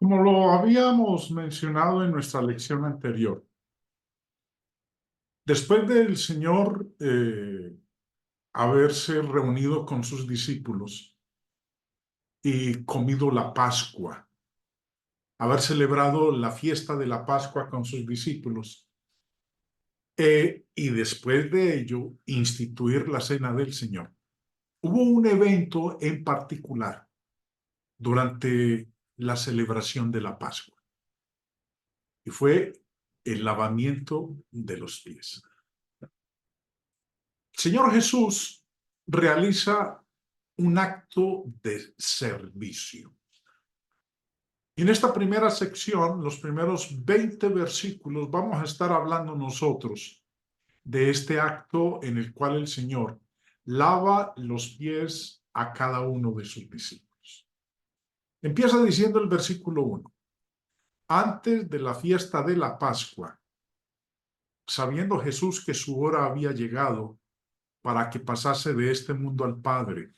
Como lo habíamos mencionado en nuestra lección anterior, después del Señor haberse reunido con sus discípulos y comido la Pascua, haber celebrado la fiesta de la Pascua con sus discípulos, y después de ello instituir la cena del Señor, hubo un evento en particular durante la celebración de la Pascua, y fue el lavamiento de los pies. El Señor Jesús realiza un acto de servicio. Y en esta primera sección, los primeros 20 versículos, vamos a estar hablando nosotros de este acto en el cual el Señor lava los pies a cada uno de sus discípulos. Empieza diciendo el versículo 1. Antes de la fiesta de la Pascua, sabiendo Jesús que su hora había llegado para que pasase de este mundo al Padre,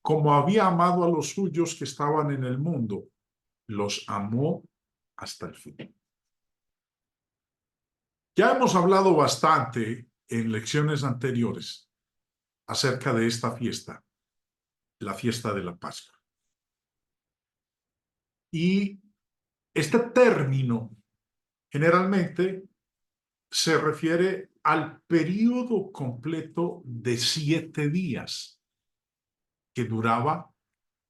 como había amado a los suyos que estaban en el mundo, los amó hasta el fin. Ya hemos hablado bastante en lecciones anteriores acerca de esta fiesta, la fiesta de la Pascua. Y este término generalmente se refiere al periodo completo de 7 días que duraba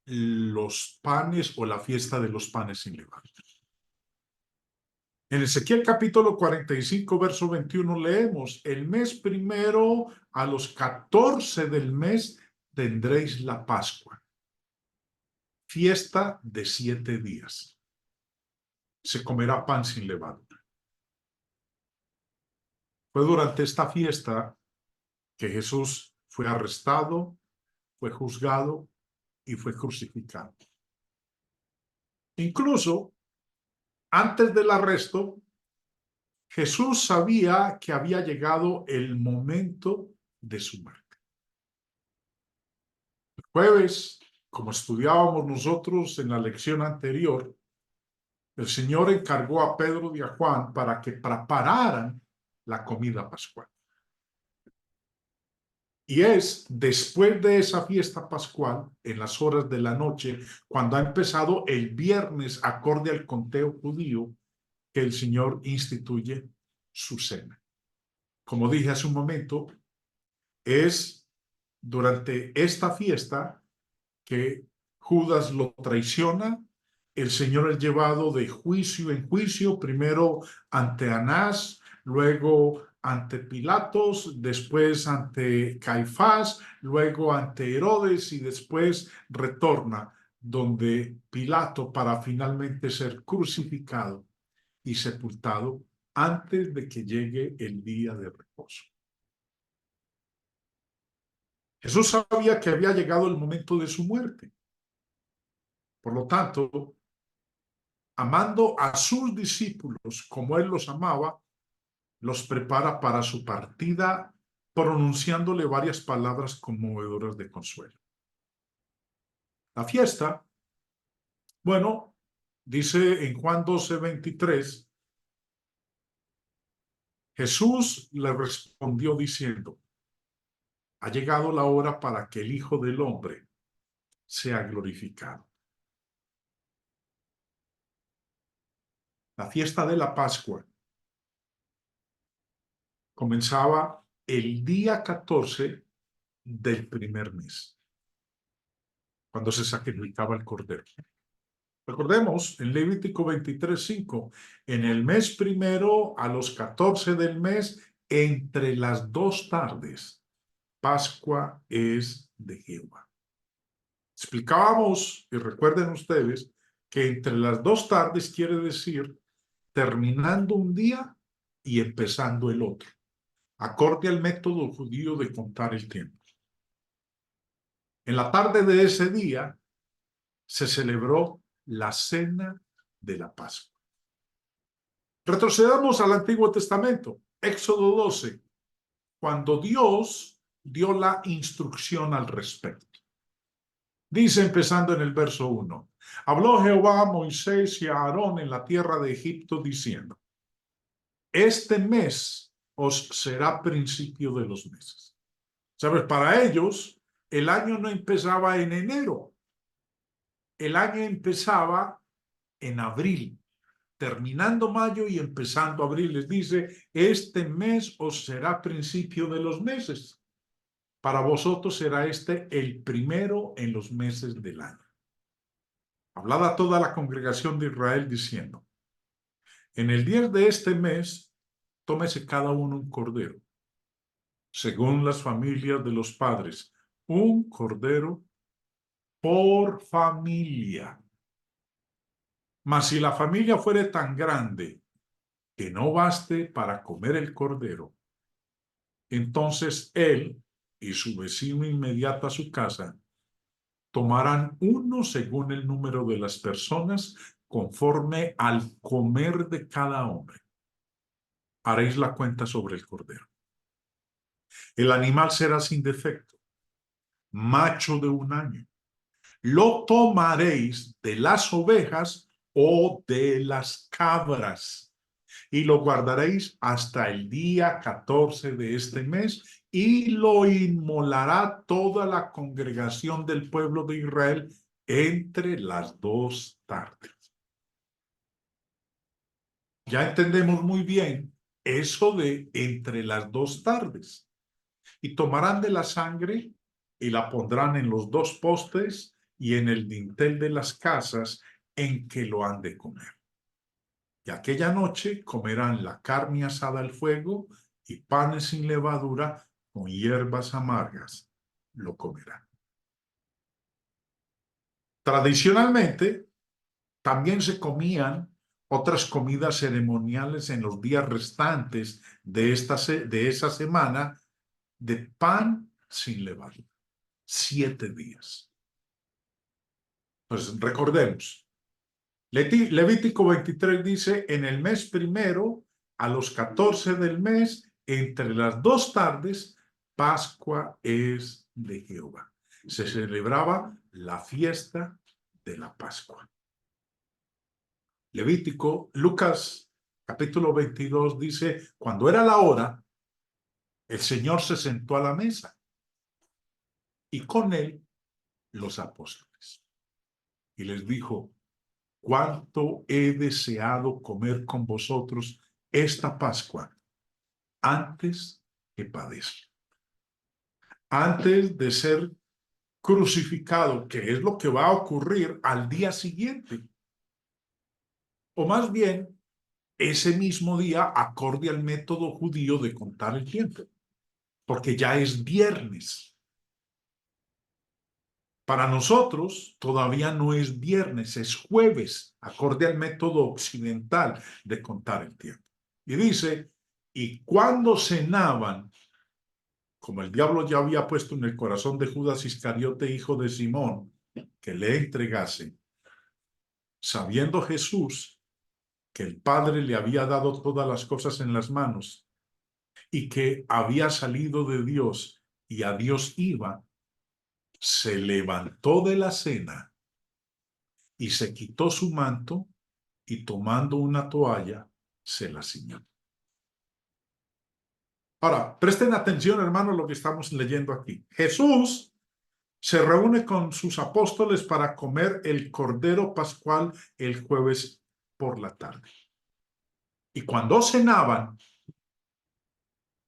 los panes o la fiesta de los panes sin levadura. En Ezequiel capítulo 45, verso 21 leemos: el mes primero a los 14 del mes tendréis la Pascua, fiesta de 7 días. Se comerá pan sin levadura. Fue durante esta fiesta que Jesús fue arrestado, fue juzgado y fue crucificado. Incluso antes del arresto, Jesús sabía que había llegado el momento de su muerte. El jueves, como estudiábamos nosotros en la lección anterior, el Señor encargó a Pedro y a Juan para que prepararan la comida pascual. Y es después de esa fiesta pascual, en las horas de la noche, cuando ha empezado el viernes acorde al conteo judío, que el Señor instituye su cena. Como dije hace un momento, es durante esta fiesta que Judas lo traiciona. El Señor es llevado de juicio en juicio, primero ante Anás, luego ante Pilatos, después ante Caifás, luego ante Herodes y después retorna donde Pilato para finalmente ser crucificado y sepultado antes de que llegue el día de reposo. Jesús sabía que había llegado el momento de su muerte. Por lo tanto, amando a sus discípulos como él los amaba, los prepara para su partida, pronunciándole varias palabras conmovedoras de consuelo. La fiesta, bueno, dice en Juan 12:23, Jesús le respondió diciendo: ha llegado la hora para que el Hijo del Hombre sea glorificado. La fiesta de la Pascua comenzaba el día 14 del primer mes, cuando se sacrificaba el cordero. Recordemos, en Levítico 23:5, en el mes primero, a los 14 del mes, entre las 2 tardes, Pascua es de Jehová. Explicábamos, y recuerden ustedes, que entre las 2 tardes quiere decir terminando un día y empezando el otro, acorde al método judío de contar el tiempo. En la tarde de ese día se celebró la cena de la Pascua. Retrocedamos al Antiguo Testamento, Éxodo 12, cuando Dios dio la instrucción al respecto. Dice empezando en el verso 1. Habló Jehová a Moisés y a Aarón en la tierra de Egipto diciendo, este mes os será principio de los meses. ¿Sabes? Para ellos, el año no empezaba en enero. El año empezaba en abril, terminando mayo y empezando abril. Les dice, este mes os será principio de los meses. Para vosotros será este el primero en los meses del año. Hablaba a toda la congregación de Israel diciendo, en el día de este mes, tómese cada uno un cordero, según las familias de los padres, un cordero por familia. Mas si la familia fuere tan grande que no baste para comer el cordero, entonces él y su vecino inmediato a su casa tomarán uno según el número de las personas, conforme al comer de cada hombre. Haréis la cuenta sobre el cordero. El animal será sin defecto, macho de un año. Lo tomaréis de las ovejas o de las cabras y lo guardaréis hasta el día 14 de este mes y lo inmolará toda la congregación del pueblo de Israel entre las 2 tardes. Ya entendemos muy bien eso de entre las 2 tardes. Y tomarán de la sangre y la pondrán en los 2 postes y en el dintel de las casas en que lo han de comer. Y aquella noche comerán la carne asada al fuego y panes sin levadura con hierbas amargas. Lo comerán. Tradicionalmente, también se comían otras comidas ceremoniales en los días restantes de esa semana de pan sin levadura. 7 días. Pues recordemos, Levítico 23 dice, en el mes primero, a los 14 del mes, entre las 2 tardes, Pascua es de Jehová. Se celebraba la fiesta de la Pascua. Lucas capítulo 22 dice, cuando era la hora, el Señor se sentó a la mesa y con él los apóstoles. Y les dijo, cuánto he deseado comer con vosotros esta Pascua antes que padezca. Antes de ser crucificado, que es lo que va a ocurrir al día siguiente. O más bien, ese mismo día, acorde al método judío de contar el tiempo. Porque ya es viernes. Para nosotros todavía no es viernes, es jueves, acorde al método occidental de contar el tiempo. Y dice, y cuando cenaban, como el diablo ya había puesto en el corazón de Judas Iscariote, hijo de Simón, que le entregase, sabiendo Jesús que el Padre le había dado todas las cosas en las manos y que había salido de Dios y a Dios iba, se levantó de la cena y se quitó su manto y tomando una toalla, se la ciñó. Ahora, presten atención, hermanos, lo que estamos leyendo aquí. Jesús se reúne con sus apóstoles para comer el cordero pascual el jueves por la tarde. Y cuando cenaban,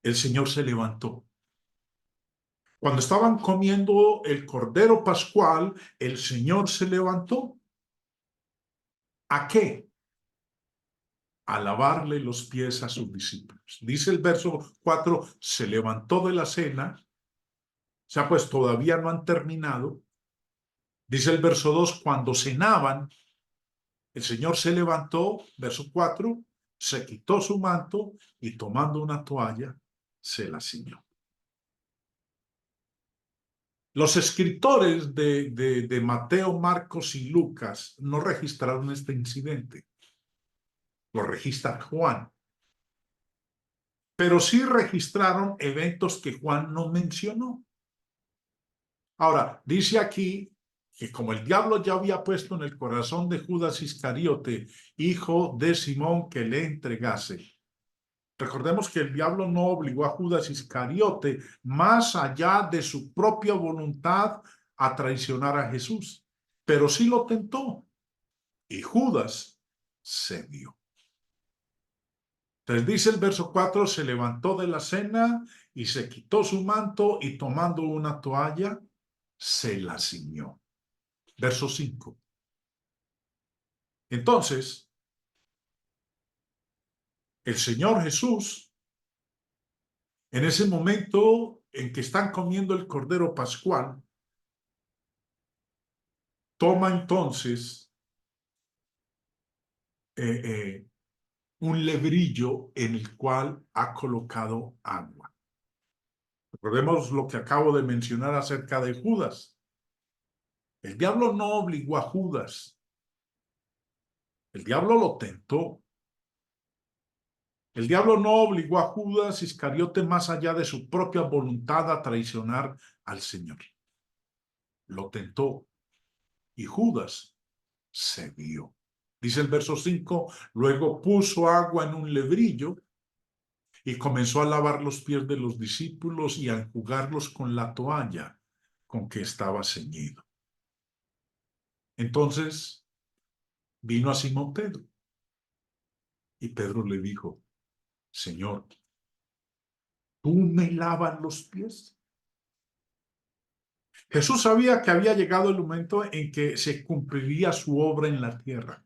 el Señor se levantó. Cuando estaban comiendo el cordero pascual, el Señor se levantó. ¿A qué? A lavarle los pies a sus discípulos. Dice el verso 4, se levantó de la cena, o sea, pues todavía no han terminado. Dice el verso 2, cuando cenaban, el Señor se levantó, verso 4, se quitó su manto y tomando una toalla, se la ciñó. Los escritores de Mateo, Marcos y Lucas no registraron este incidente. Lo registra Juan. Pero sí registraron eventos que Juan no mencionó. Ahora, dice aquí que como el diablo ya había puesto en el corazón de Judas Iscariote, hijo de Simón, que le entregase. Recordemos que el diablo no obligó a Judas Iscariote, más allá de su propia voluntad, a traicionar a Jesús, pero sí lo tentó y Judas cedió. Entonces dice el verso 4, se levantó de la cena y se quitó su manto y tomando una toalla, se la ciñó. Verso 5. Entonces, el Señor Jesús, en ese momento en que están comiendo el Cordero Pascual, toma entonces un lebrillo en el cual ha colocado agua. Recordemos lo que acabo de mencionar acerca de Judas. El diablo no obligó a Judas. El diablo lo tentó. El diablo no obligó a Judas Iscariote más allá de su propia voluntad a traicionar al Señor. Lo tentó y Judas cedió. Dice el verso 5, luego puso agua en un lebrillo y comenzó a lavar los pies de los discípulos y a enjugarlos con la toalla con que estaba ceñido. Entonces vino a Simón Pedro y Pedro le dijo, Señor, ¿tú me lavas los pies? Jesús sabía que había llegado el momento en que se cumpliría su obra en la tierra.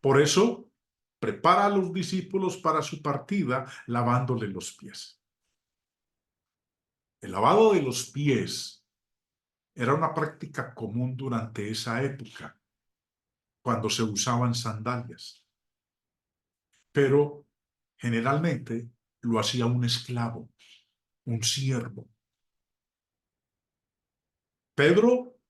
Por eso, prepara a los discípulos para su partida lavándole los pies. El lavado de los pies era una práctica común durante esa época, cuando se usaban sandalias. Pero generalmente lo hacía un esclavo, un siervo. Pedro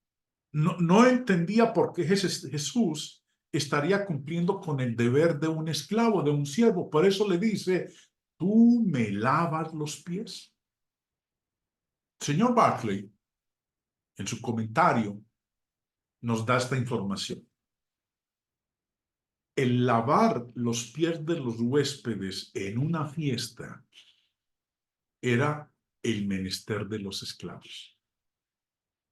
no entendía por qué Jesús estaría cumpliendo con el deber de un esclavo, de un siervo. Por eso le dice, ¿tú me lavas los pies? Señor Barclay, en su comentario, nos da esta información. El lavar los pies de los huéspedes en una fiesta era el menester de los esclavos.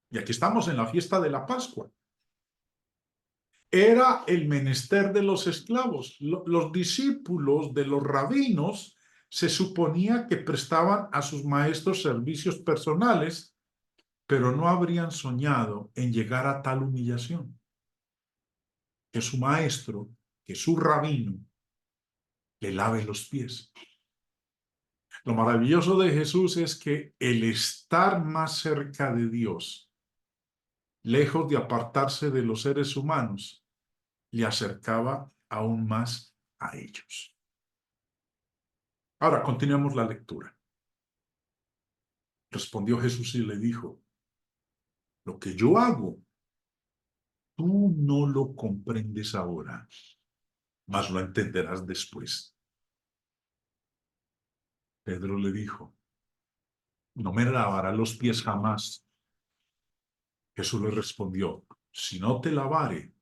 Y aquí estamos en la fiesta de la Pascua. Era el menester de los esclavos. Los discípulos de los rabinos se suponía que prestaban a sus maestros servicios personales, pero no habrían soñado en llegar a tal humillación. Que su maestro, que su rabino, le lave los pies. Lo maravilloso de Jesús es que el estar más cerca de Dios, lejos de apartarse de los seres humanos, le acercaba aún más a ellos. Ahora continuemos la lectura. Respondió Jesús y le dijo, lo que yo hago, tú no lo comprendes ahora, mas lo entenderás después. Pedro le dijo, no me lavarás los pies jamás. Jesús le respondió, si no te lavare,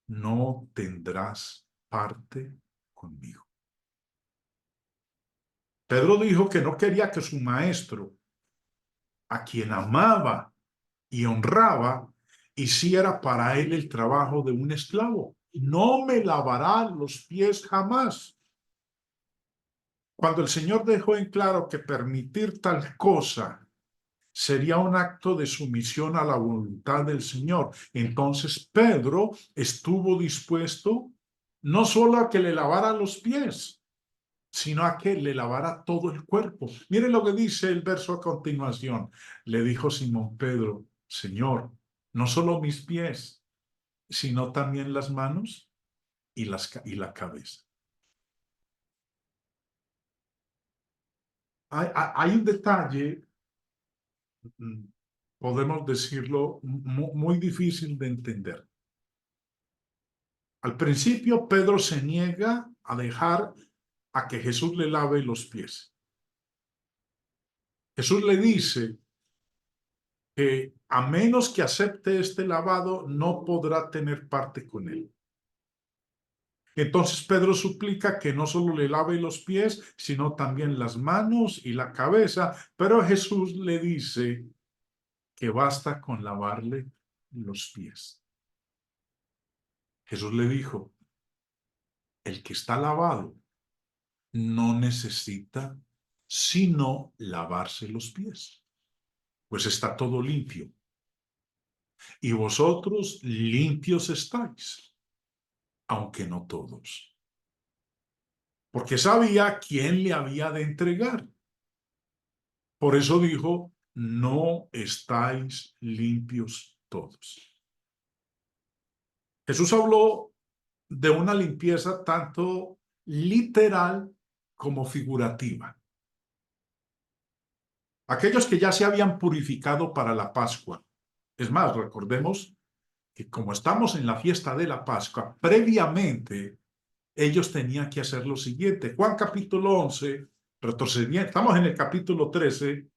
no tendrás parte conmigo. Pedro dijo que no quería que su maestro, a quien amaba y honraba, hiciera para él el trabajo de un esclavo. No me lavará los pies jamás. Cuando el Señor dejó en claro que permitir tal cosa sería un acto de sumisión a la voluntad del Señor, entonces Pedro estuvo dispuesto no solo a que le lavara los pies, sino a que le lavara todo el cuerpo. Miren lo que dice el verso a continuación. Le dijo Simón Pedro, Señor, no solo mis pies, sino también las manos y la cabeza. Hay un detalle, podemos decirlo, muy difícil de entender. Al principio, Pedro se niega a dejar a que Jesús le lave los pies. Jesús le dice que a menos que acepte este lavado, no podrá tener parte con él. Entonces Pedro suplica que no solo le lave los pies, sino también las manos y la cabeza, pero Jesús le dice que basta con lavarle los pies. Jesús le dijo, el que está lavado no necesita sino lavarse los pies, pues está todo limpio. Y vosotros limpios estáis, aunque no todos. Porque sabía quién le había de entregar. Por eso dijo, no estáis limpios todos. Jesús habló de una limpieza tanto literal como figurativa. Aquellos que ya se habían purificado para la Pascua. Es más, recordemos que como estamos en la fiesta de la Pascua, previamente ellos tenían que hacer lo siguiente. Juan capítulo 11, retrocediendo, estamos en el capítulo 13,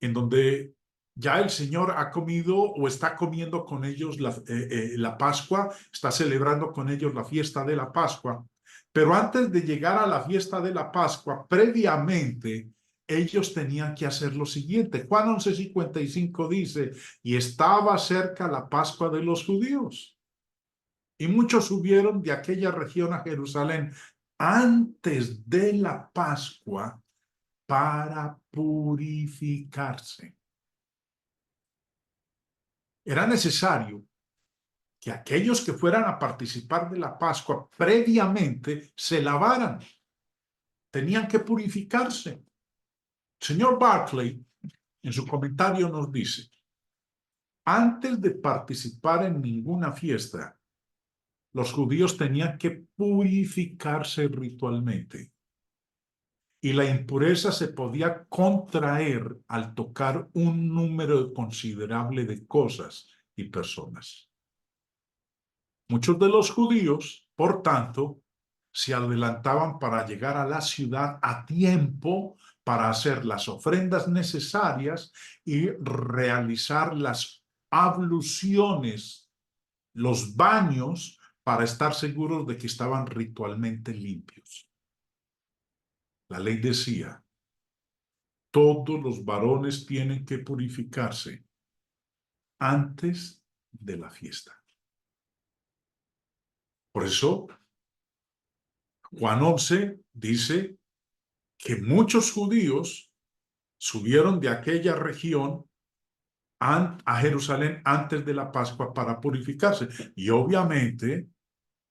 en donde ya el Señor ha comido o está comiendo con ellos la Pascua, está celebrando con ellos la fiesta de la Pascua. Pero antes de llegar a la fiesta de la Pascua, previamente, ellos tenían que hacer lo siguiente. Juan 11:55 dice, y estaba cerca la Pascua de los judíos. Y muchos subieron de aquella región a Jerusalén antes de la Pascua para purificarse. Era necesario que aquellos que fueran a participar de la Pascua previamente se lavaran. Tenían que purificarse. Señor Barclay, en su comentario nos dice, antes de participar en ninguna fiesta, los judíos tenían que purificarse ritualmente. Y la impureza se podía contraer al tocar un número considerable de cosas y personas. Muchos de los judíos, por tanto, se adelantaban para llegar a la ciudad a tiempo para hacer las ofrendas necesarias y realizar las abluciones, los baños, para estar seguros de que estaban ritualmente limpios. La ley decía, todos los varones tienen que purificarse antes de la fiesta. Por eso, Juan 11 dice que muchos judíos subieron de aquella región a Jerusalén antes de la Pascua para purificarse. Y obviamente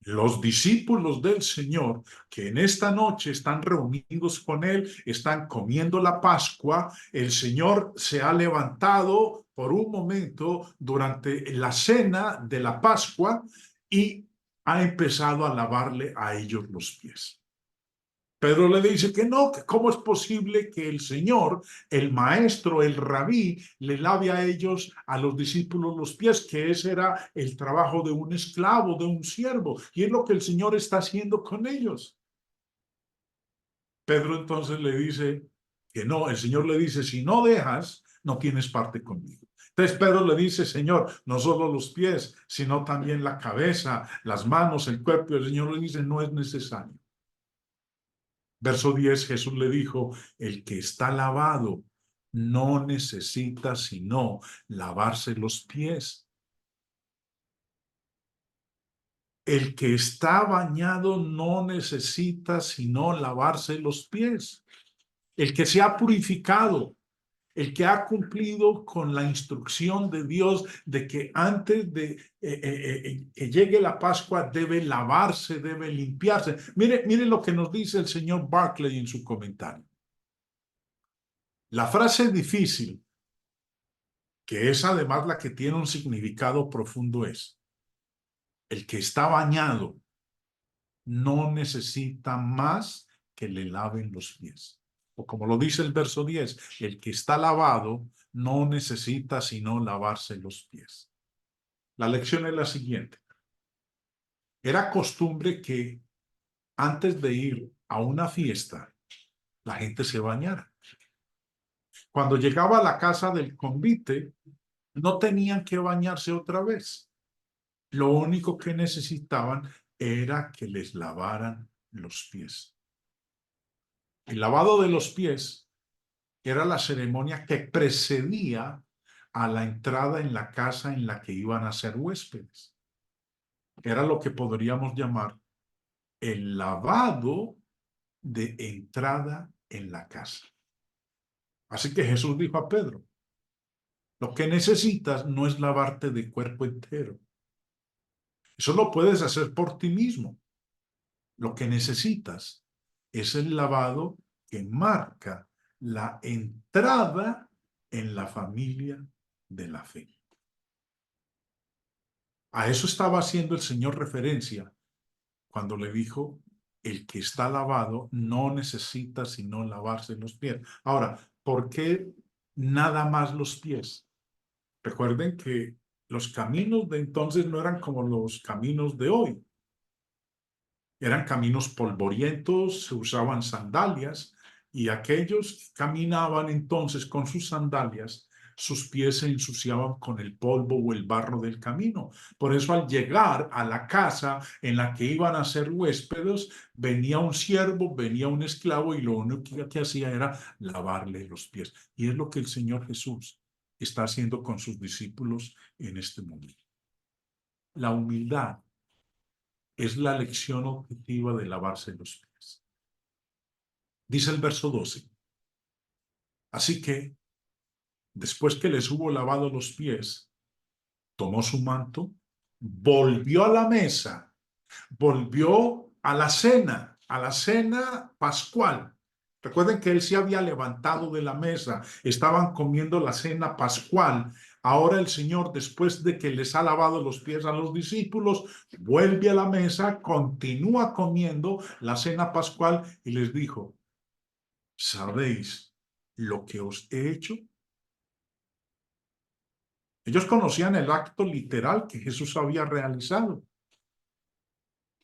los discípulos del Señor que en esta noche están reunidos con Él, están comiendo la Pascua, el Señor se ha levantado por un momento durante la cena de la Pascua y ha empezado a lavarle a ellos los pies. Pedro le dice que no, que cómo es posible que el Señor, el maestro, el rabí, le lave a ellos, a los discípulos, los pies, que ese era el trabajo de un esclavo, de un siervo, y es lo que el Señor está haciendo con ellos. Pedro entonces le dice que no, el Señor le dice, si no dejas, no tienes parte conmigo. Entonces Pedro le dice, Señor, no solo los pies, sino también la cabeza, las manos, el cuerpo. Y el Señor le dice, no es necesario. Verso 10, Jesús le dijo, el que está lavado no necesita sino lavarse los pies. El que está bañado no necesita sino lavarse los pies. El que se ha purificado, el que ha cumplido con la instrucción de Dios de que antes de que llegue la Pascua debe lavarse, debe limpiarse. Mire lo que nos dice el señor Barclay en su comentario. La frase difícil, que es además la que tiene un significado profundo, es: el que está bañado no necesita más que le laven los pies. O como lo dice el verso 10, el que está lavado no necesita sino lavarse los pies. La lección es la siguiente. Era costumbre que antes de ir a una fiesta, la gente se bañara. Cuando llegaba a la casa del convite, no tenían que bañarse otra vez. Lo único que necesitaban era que les lavaran los pies. El lavado de los pies era la ceremonia que precedía a la entrada en la casa en la que iban a ser huéspedes. Era lo que podríamos llamar el lavado de entrada en la casa. Así que Jesús dijo a Pedro, lo que necesitas no es lavarte de cuerpo entero. Eso lo puedes hacer por ti mismo. Lo que necesitas es el lavado que marca la entrada en la familia de la fe. A eso estaba haciendo el Señor referencia cuando le dijo, el que está lavado no necesita sino lavarse los pies. Ahora, ¿por qué nada más los pies? Recuerden que los caminos de entonces no eran como los caminos de hoy. Eran caminos polvorientos, se usaban sandalias y aquellos que caminaban entonces con sus sandalias, sus pies se ensuciaban con el polvo o el barro del camino. Por eso al llegar a la casa en la que iban a ser huéspedes, venía un siervo, venía un esclavo y lo único que hacía era lavarle los pies. Y es lo que el Señor Jesús está haciendo con sus discípulos en este momento. La humildad es la lección objetiva de lavarse los pies. Dice el verso 12. Así que, después que les hubo lavado los pies, tomó su manto, volvió a la mesa, volvió a la cena pascual. Recuerden que él se había levantado de la mesa, estaban comiendo la cena pascual. Ahora el Señor, después de que les ha lavado los pies a los discípulos, vuelve a la mesa, continúa comiendo la cena pascual y les dijo, ¿sabéis lo que os he hecho? Ellos conocían el acto literal que Jesús había realizado,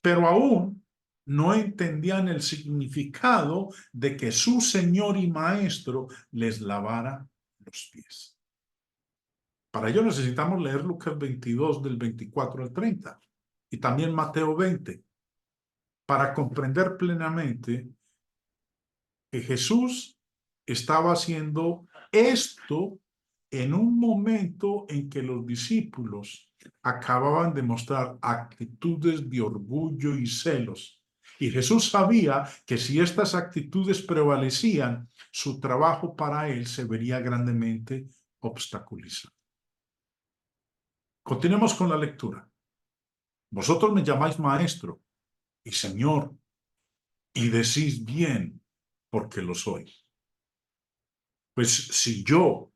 pero aún no entendían el significado de que su Señor y Maestro les lavara los pies. Para ello necesitamos leer Lucas 22 del 24 al 30 y también Mateo 20 para comprender plenamente que Jesús estaba haciendo esto en un momento en que los discípulos acababan de mostrar actitudes de orgullo y celos. Y Jesús sabía que si estas actitudes prevalecían, su trabajo para él se vería grandemente obstaculizado. Continuemos con la lectura. Vosotros me llamáis maestro y señor, y decís bien, porque lo soy. Pues si yo,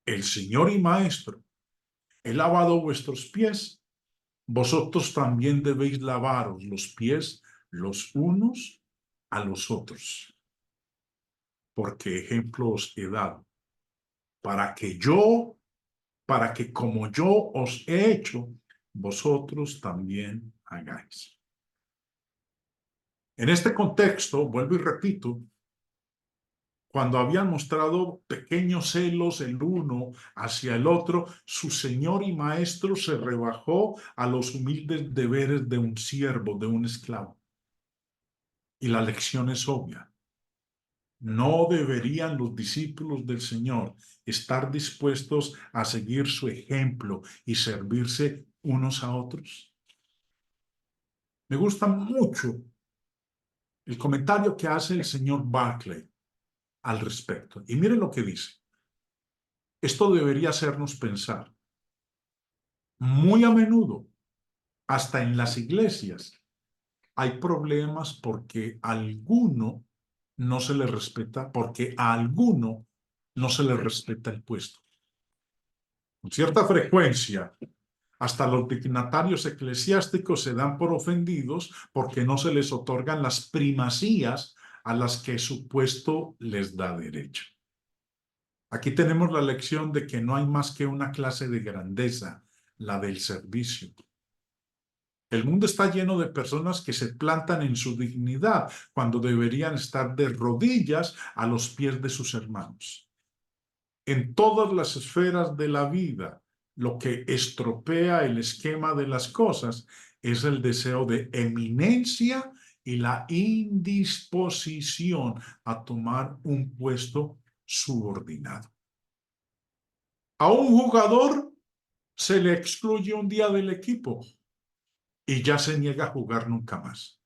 el Señor y Maestro, he lavado vuestros pies, vosotros también debéis lavaros los pies los unos a los otros, porque ejemplo os he dado, para que como yo os he hecho, vosotros también hagáis. En este contexto, vuelvo y repito, cuando habían mostrado pequeños celos el uno hacia el otro, su señor y maestro se rebajó a los humildes deberes de un siervo, de un esclavo. Y la lección es obvia. ¿No deberían los discípulos del Señor estar dispuestos a seguir su ejemplo y servirse unos a otros? Me gusta mucho el comentario que hace el señor Barclay al respecto. Y miren lo que dice. Esto debería hacernos pensar. Muy a menudo, hasta en las iglesias, hay problemas porque a alguno no se le respeta, porque a alguno no se le respeta el puesto. Con cierta frecuencia, hasta los dignatarios eclesiásticos se dan por ofendidos porque no se les otorgan las primacías a las que su puesto les da derecho. Aquí tenemos la lección de que no hay más que una clase de grandeza, la del servicio. El mundo está lleno de personas que se plantan en su dignidad cuando deberían estar de rodillas a los pies de sus hermanos. En todas las esferas de la vida, lo que estropea el esquema de las cosas es el deseo de eminencia y la indisposición a tomar un puesto subordinado. A un jugador se le excluye un día del equipo y ya se niega a jugar nunca más.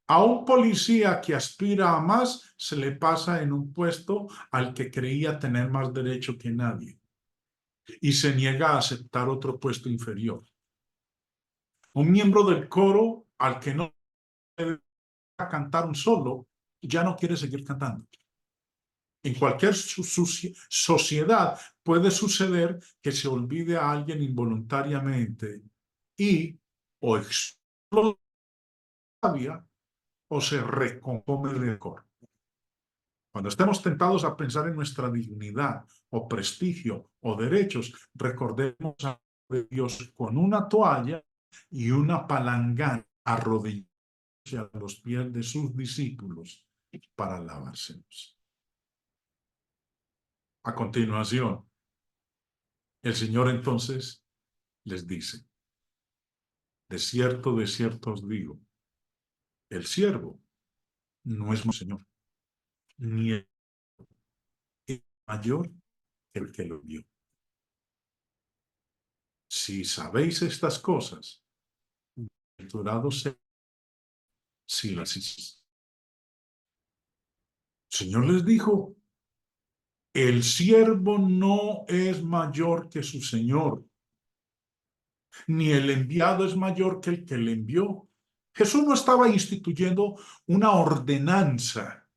A un policía que aspira a más se le pasa en un puesto al que creía tener más derecho que nadie y se niega a aceptar otro puesto inferior. Un miembro del coro al que no debe cantar un solo ya no quiere seguir cantando. En cualquier sociedad puede suceder que se olvide a alguien involuntariamente y o explota o se recompone el coro. Cuando estemos tentados a pensar en nuestra dignidad o prestigio o derechos, recordemos a Dios con una toalla y una palangana arrodillándose a los pies de sus discípulos para lavárselos. A continuación, el Señor entonces les dice, de cierto os digo, el siervo no es mi Señor, ni el mayor el que lo dio. Si sabéis estas cosas, bienaventurados si las hicieis. El Señor les dijo, el siervo no es mayor que su Señor, ni el enviado es mayor que el que le envió. Jesús no estaba instituyendo una ordenanza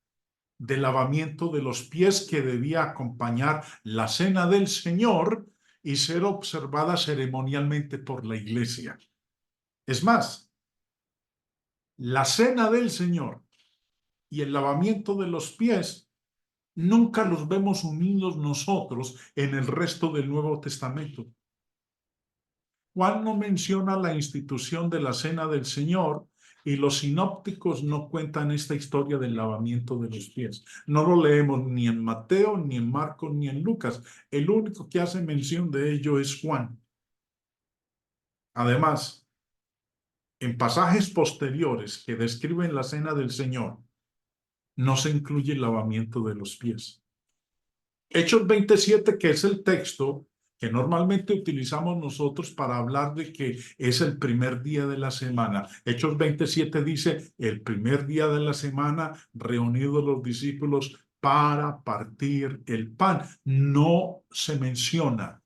de lavamiento de los pies que debía acompañar la cena del Señor y ser observada ceremonialmente por la iglesia. Es más, la cena del Señor y el lavamiento de los pies nunca los vemos unidos nosotros en el resto del Nuevo Testamento. Juan no menciona la institución de la cena del Señor y los sinópticos no cuentan esta historia del lavamiento de los pies. No lo leemos ni en Mateo, ni en Marcos, ni en Lucas. El único que hace mención de ello es Juan. Además, en pasajes posteriores que describen la cena del Señor, no se incluye el lavamiento de los pies. Hechos 27, que es el texto que normalmente utilizamos nosotros para hablar de que es el primer día de la semana. Hechos 27 dice, el primer día de la semana, reunidos los discípulos para partir el pan. No se menciona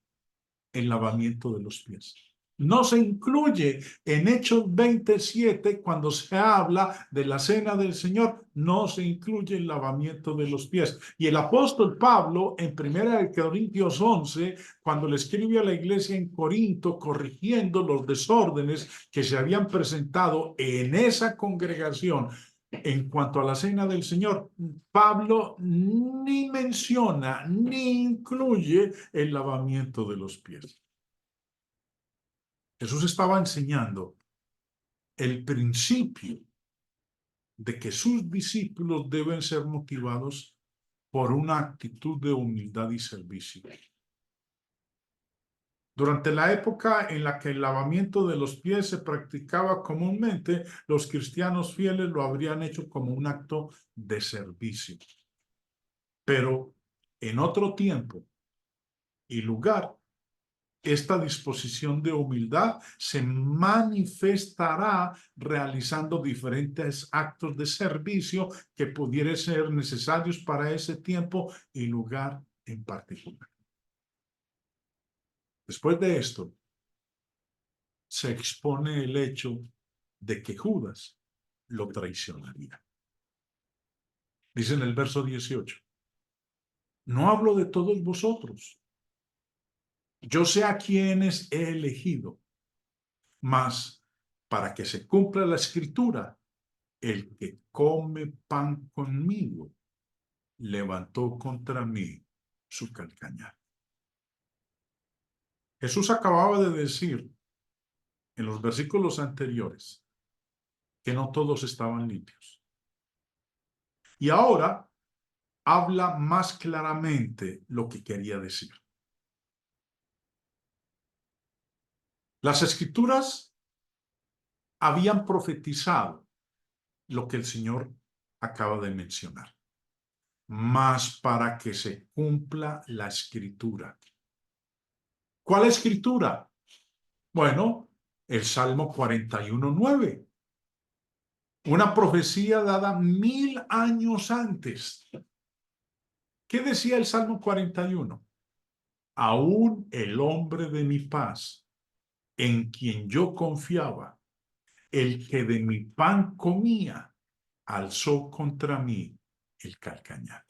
el lavamiento de los pies. No se incluye en Hechos 27 cuando se habla de la cena del Señor, no se incluye el lavamiento de los pies. Y el apóstol Pablo en 1 Corintios 11, cuando le escribe a la iglesia en Corinto corrigiendo los desórdenes que se habían presentado en esa congregación, en cuanto a la cena del Señor, Pablo ni menciona ni incluye el lavamiento de los pies. Jesús estaba enseñando el principio de que sus discípulos deben ser motivados por una actitud de humildad y servicio. Durante la época en la que el lavamiento de los pies se practicaba comúnmente, los cristianos fieles lo habrían hecho como un acto de servicio. Pero en otro tiempo y lugar, esta disposición de humildad se manifestará realizando diferentes actos de servicio que pudieran ser necesarios para ese tiempo y lugar en particular. Después de esto, se expone el hecho de que Judas lo traicionaría. Dice en el verso 18, no hablo de todos vosotros. Yo sé a quienes he elegido, mas para que se cumpla la escritura, el que come pan conmigo levantó contra mí su calcañar. Jesús acababa de decir en los versículos anteriores que no todos estaban limpios. Y ahora habla más claramente lo que quería decir. Las Escrituras habían profetizado lo que el Señor acaba de mencionar, mas para que se cumpla la Escritura. ¿Cuál Escritura? Bueno, el Salmo 41:9. Una profecía dada 1000 años antes. ¿Qué decía el Salmo 41? Aún el hombre de mi paz, en quien yo confiaba, el que de mi pan comía, alzó contra mí el calcañar.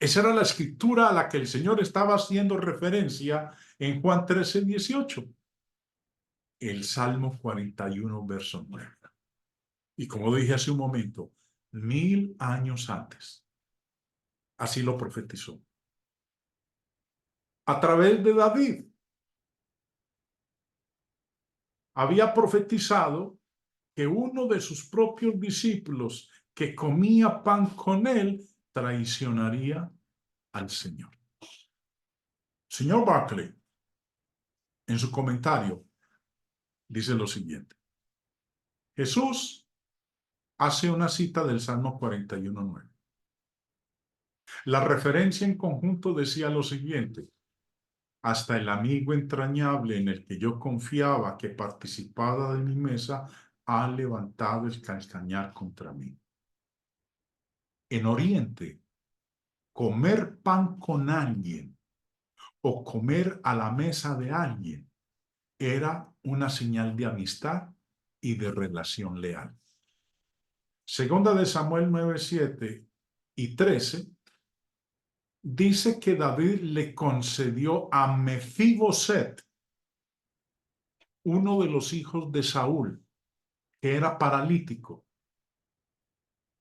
Esa era la escritura a la que el Señor estaba haciendo referencia en Juan 13:18. El Salmo 41, verso 9. Y como dije hace un momento, 1000 años antes. Así lo profetizó. A través de David. Había profetizado que uno de sus propios discípulos que comía pan con él traicionaría al Señor. Señor Barclay, en su comentario, dice lo siguiente. Jesús hace una cita del Salmo 41:9. La referencia en conjunto decía lo siguiente. Hasta el amigo entrañable en el que yo confiaba que participaba de mi mesa ha levantado el calcañar contra mí. En Oriente, comer pan con alguien o comer a la mesa de alguien era una señal de amistad y de relación leal. Segunda de Samuel 9:7 y 13 dice que David le concedió a Mefiboset, uno de los hijos de Saúl, que era paralítico,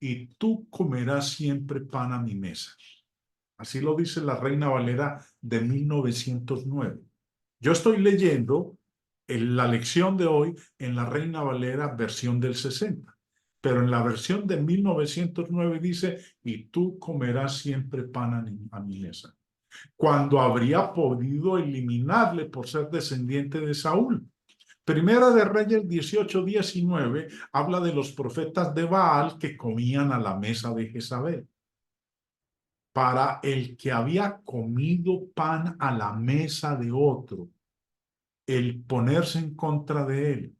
y tú comerás siempre pan a mi mesa. Así lo dice la Reina Valera de 1909. Yo estoy leyendo la lección de hoy en la Reina Valera versión del 60, pero en la versión de 1909 dice, y tú comerás siempre pan a mi mesa, cuando habría podido eliminarle por ser descendiente de Saúl. Primera de Reyes 18:19 habla de los profetas de Baal que comían a la mesa de Jezabel. Para el que había comido pan a la mesa de otro, el ponerse en contra de él,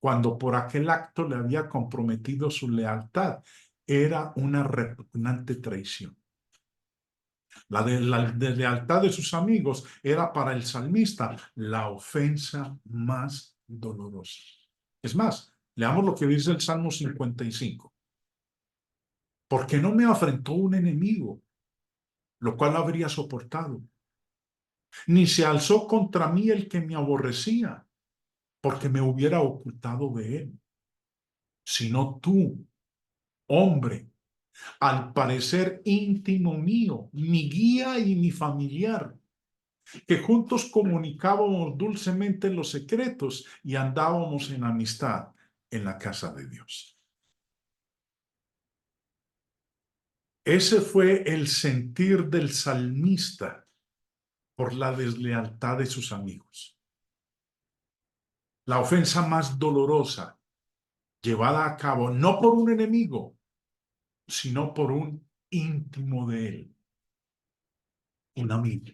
cuando por aquel acto le había comprometido su lealtad, era una repugnante traición. La lealtad de sus amigos era para el salmista la ofensa más dolorosa. Es más, leamos lo que dice el Salmo 55. Porque no me afrentó un enemigo, lo cual habría soportado, ni se alzó contra mí el que me aborrecía, porque me hubiera ocultado de él, sino tú, hombre, al parecer íntimo mío, mi guía y mi familiar, que juntos comunicábamos dulcemente los secretos y andábamos en amistad en la casa de Dios. Ese fue el sentir del salmista por la deslealtad de sus amigos. La ofensa más dolorosa llevada a cabo no por un enemigo, sino por un íntimo de él, un amigo.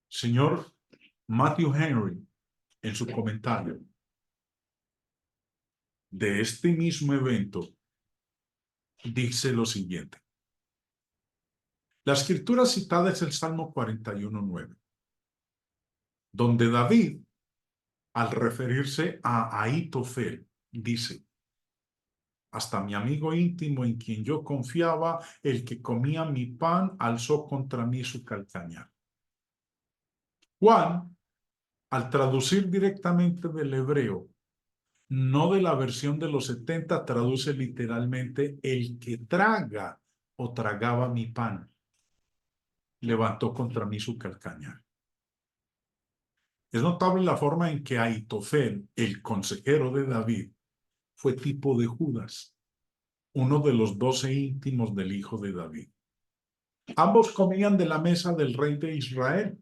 Señor Matthew Henry, en su comentario de este mismo evento, dice lo siguiente. La escritura citada es el Salmo 41:9, donde David, al referirse a Ahitofel, dice, hasta mi amigo íntimo en quien yo confiaba, el que comía mi pan, alzó contra mí su calcañar. Juan, al traducir directamente del hebreo, no de la versión de los 70, traduce literalmente el que traga o tragaba mi pan, levantó contra mí su calcañar. Es notable la forma en que Ahitofel, el consejero de David, fue tipo de Judas. uno de los 12 íntimos del hijo de David. Ambos comían de la mesa del rey de Israel.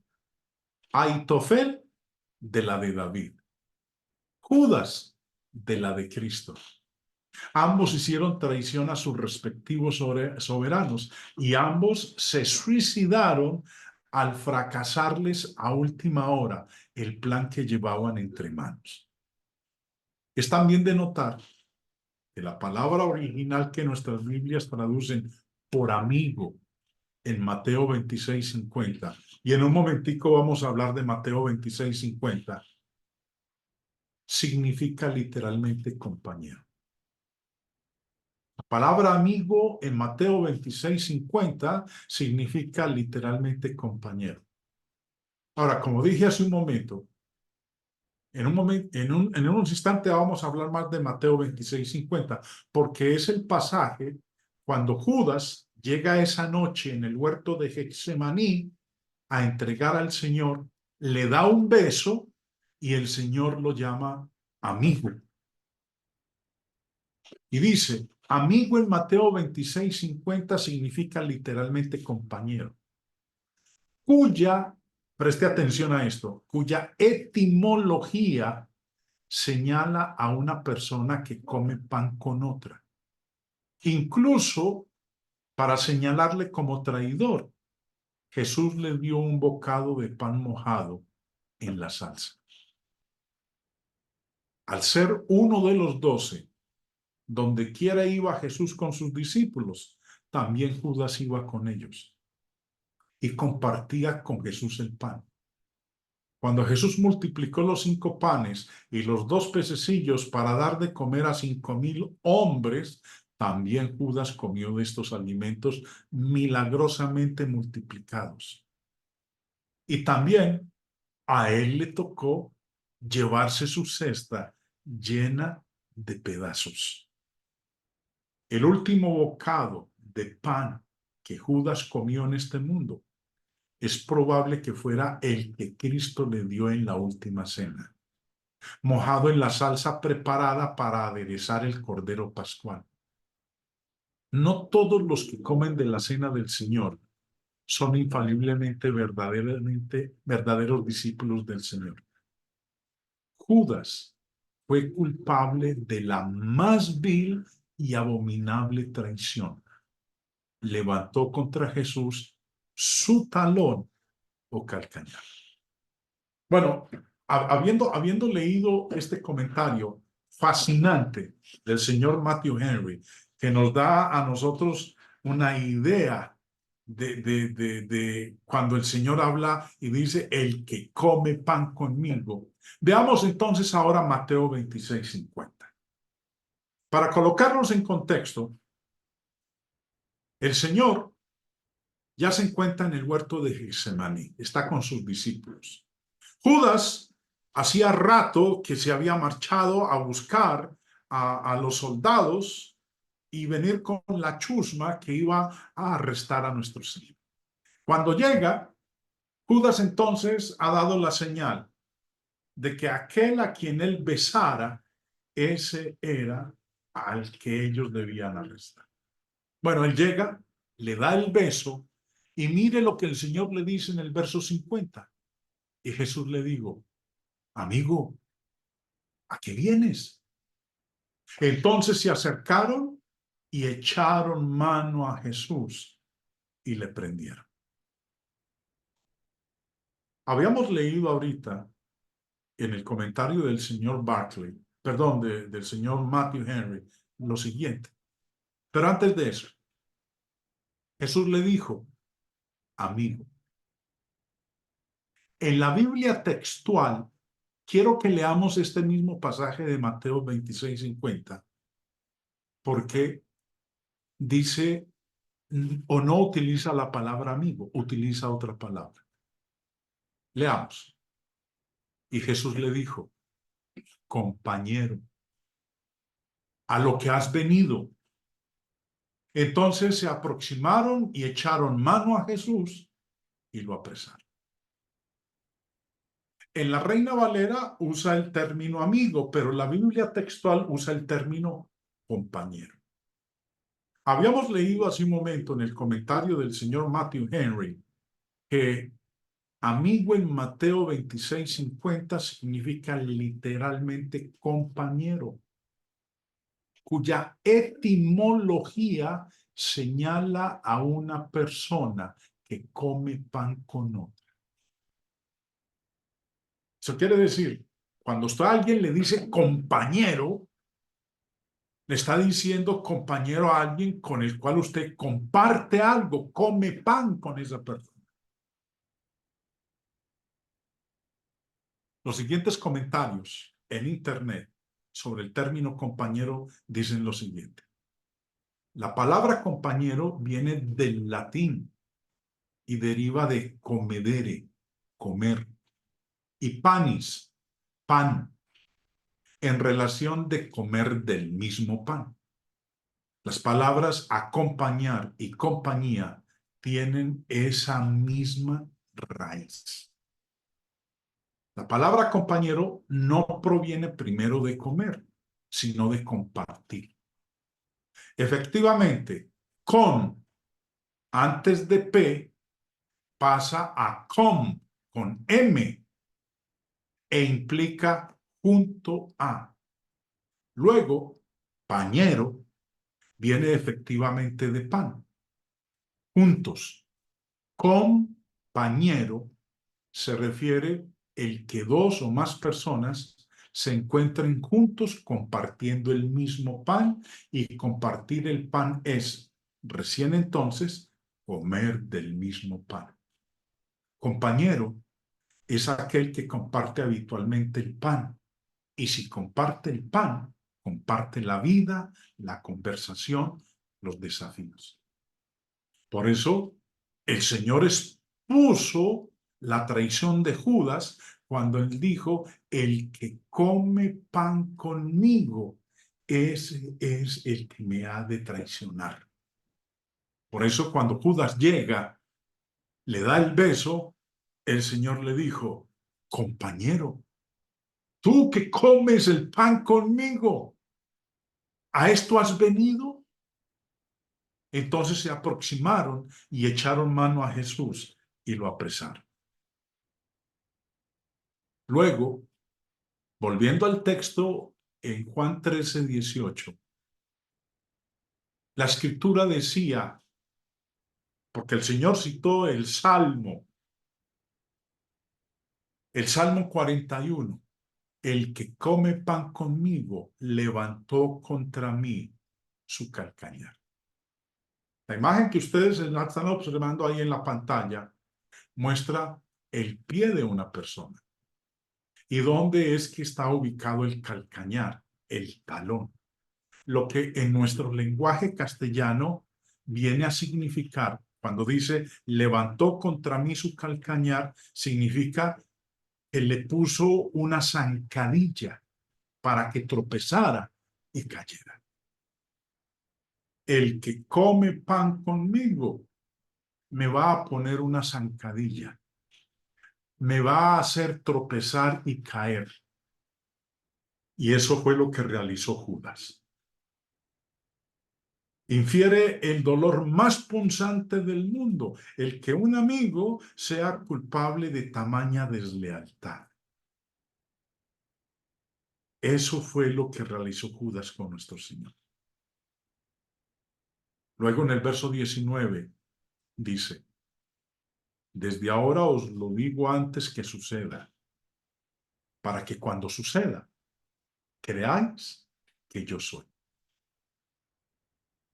Ahitofel de la de David. Judas de la de Cristo. Ambos hicieron traición a sus respectivos soberanos y ambos se suicidaron al fracasarles a última hora el plan que llevaban entre manos. Es también de notar que la palabra original que nuestras Biblias traducen por amigo en Mateo 26:50, y en un momentico vamos a hablar de Mateo 26:50, significa literalmente compañero. La palabra amigo en Mateo 26:50 significa literalmente compañero. Ahora, como dije hace un momento, en un instante vamos a hablar más de Mateo 26:50, porque es el pasaje cuando Judas llega esa noche en el huerto de Getsemaní a entregar al Señor, le da un beso y el Señor lo llama amigo. Y dice, amigo en Mateo 26:50 significa literalmente compañero, cuya, preste atención a esto, cuya etimología señala a una persona que come pan con otra, incluso para señalarle como traidor. Jesús le dio un bocado de pan mojado en la salsa. Al ser uno de los 12, donde quiera iba Jesús con sus discípulos, también Judas iba con ellos y compartía con Jesús el pan. Cuando Jesús multiplicó los 5 panes y los 2 pececillos para dar de comer a 5,000 hombres, también Judas comió de estos alimentos milagrosamente multiplicados. Y también a él le tocó llevarse su cesta llena de pedazos. El último bocado de pan que Judas comió en este mundo es probable que fuera el que Cristo le dio en la última cena, mojado en la salsa preparada para aderezar el cordero pascual. No todos los que comen de la cena del Señor son infaliblemente verdaderos discípulos del Señor. Judas fue culpable de la más vil y abominable traición. Levantó contra Jesús su talón o calcañar. Bueno, habiendo leído este comentario fascinante del señor Matthew Henry, que nos da a nosotros una idea de cuando el Señor habla y dice, el que come pan conmigo. Veamos entonces ahora Mateo 26:50. Para colocarnos en contexto, el Señor ya se encuentra en el huerto de Getsemaní, está con sus discípulos. Judas hacía rato que se había marchado a buscar a los soldados y venir con la chusma que iba a arrestar a nuestro Señor. Cuando llega, Judas entonces ha dado la señal de que aquel a quien él besara, ese era al que ellos debían arrestar. Bueno, él llega, le da el beso y mire lo que el Señor le dice en el verso 50. Y Jesús le dijo, amigo, ¿a qué vienes? Entonces se acercaron y echaron mano a Jesús y le prendieron. Habíamos leído ahorita en el comentario del señor Barclay, perdón, del señor Matthew Henry, lo siguiente. Pero antes de eso, Jesús le dijo, amigo. En la Biblia textual, quiero que leamos este mismo pasaje de Mateo 26:50, porque dice, o no utiliza la palabra amigo, utiliza otra palabra. Leamos. Y Jesús le dijo, compañero, a lo que has venido. Entonces se aproximaron y echaron mano a Jesús y lo apresaron. En la Reina Valera usa el término amigo, pero la Biblia textual usa el término compañero. Habíamos leído hace un momento en el comentario del señor Matthew Henry que amigo en Mateo 26:50 significa literalmente compañero, cuya etimología señala a una persona que come pan con otra. Eso quiere decir, cuando usted a alguien le dice compañero, le está diciendo compañero a alguien con el cual usted comparte algo, come pan con esa persona. Los siguientes comentarios en Internet sobre el término compañero dicen lo siguiente. La palabra compañero viene del latín y deriva de comedere, comer, y panis, pan, en relación de comer del mismo pan. Las palabras acompañar y compañía tienen esa misma raíz. La palabra compañero no proviene primero de comer, sino de compartir. Efectivamente, con antes de P pasa a con M e implica junto a. Luego, pañero viene efectivamente de pan. Juntos, compañero se refiere el que dos o más personas se encuentren juntos compartiendo el mismo pan, y compartir el pan es, recién entonces, comer del mismo pan. Compañero es aquel que comparte habitualmente el pan, y si comparte el pan, comparte la vida, la conversación, los desafíos. Por eso, el Señor expuso la traición de Judas cuando él dijo, el que come pan conmigo, ese es el que me ha de traicionar. Por eso, cuando Judas llega, le da el beso, el Señor le dijo, compañero, tú que comes el pan conmigo, ¿a esto has venido? Entonces se aproximaron y echaron mano a Jesús y lo apresaron. Luego, volviendo al texto en Juan 13:18, la escritura decía, porque el Señor citó el Salmo 41, el que come pan conmigo levantó contra mí su calcañar. La imagen que ustedes están observando ahí en la pantalla muestra el pie de una persona. ¿Y dónde es que está ubicado el calcañar? El talón. Lo que en nuestro lenguaje castellano viene a significar, cuando dice levantó contra mí su calcañar, significa que le puso una zancadilla para que tropezara y cayera. El que come pan conmigo me va a poner una zancadilla, me va a hacer tropezar y caer. Y eso fue lo que realizó Judas. Infiere el dolor más punzante del mundo, el que un amigo sea culpable de tamaña deslealtad. Eso fue lo que realizó Judas con nuestro Señor. Luego en el verso 19 dice, desde ahora os lo digo antes que suceda, para que cuando suceda, creáis que yo soy.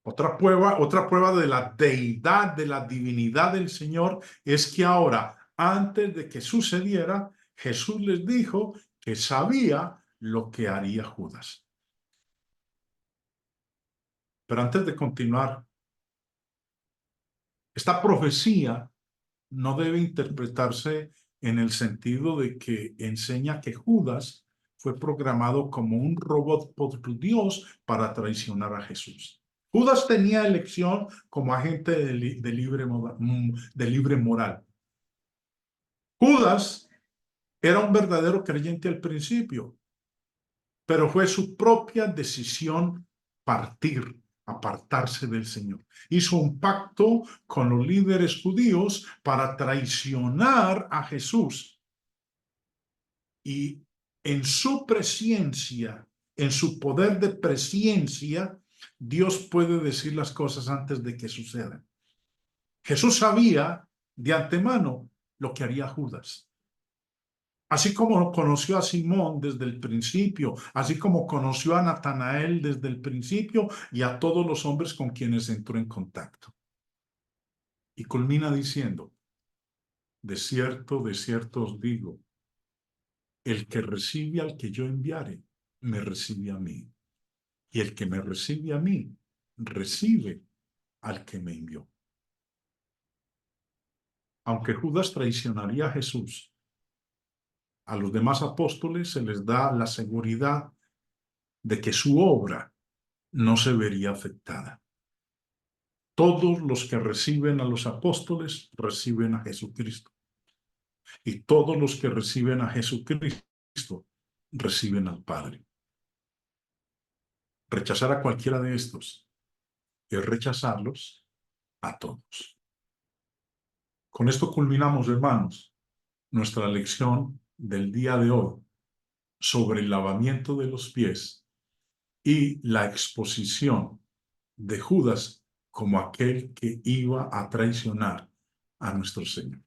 Otra prueba de la deidad, de la divinidad del Señor, es que ahora, antes de que sucediera, Jesús les dijo que sabía lo que haría Judas. Pero antes de continuar, esta profecía no debe interpretarse en el sentido de que enseña que Judas fue programado como un robot por Dios para traicionar a Jesús. Judas tenía elección como agente de libre moral. Judas era un verdadero creyente al principio, pero fue su propia decisión partir apartarse del Señor. Hizo un pacto con los líderes judíos para traicionar a Jesús. Y en su presciencia, en su poder de presciencia, Dios puede decir las cosas antes de que sucedan. Jesús sabía de antemano lo que haría Judas. Así como conoció a Simón desde el principio, así como conoció a Natanael desde el principio y a todos los hombres con quienes entró en contacto. Y culmina diciendo, de cierto os digo, el que recibe al que yo enviare, me recibe a mí. Y el que me recibe a mí, recibe al que me envió. Aunque Judas traicionaría a Jesús, a los demás apóstoles se les da la seguridad de que su obra no se vería afectada. Todos los que reciben a los apóstoles reciben a Jesucristo. Y todos los que reciben a Jesucristo reciben al Padre. Rechazar a cualquiera de estos es rechazarlos a todos. Con esto culminamos, hermanos, nuestra lección del día de hoy sobre el lavamiento de los pies y la exposición de Judas como aquel que iba a traicionar a nuestro Señor.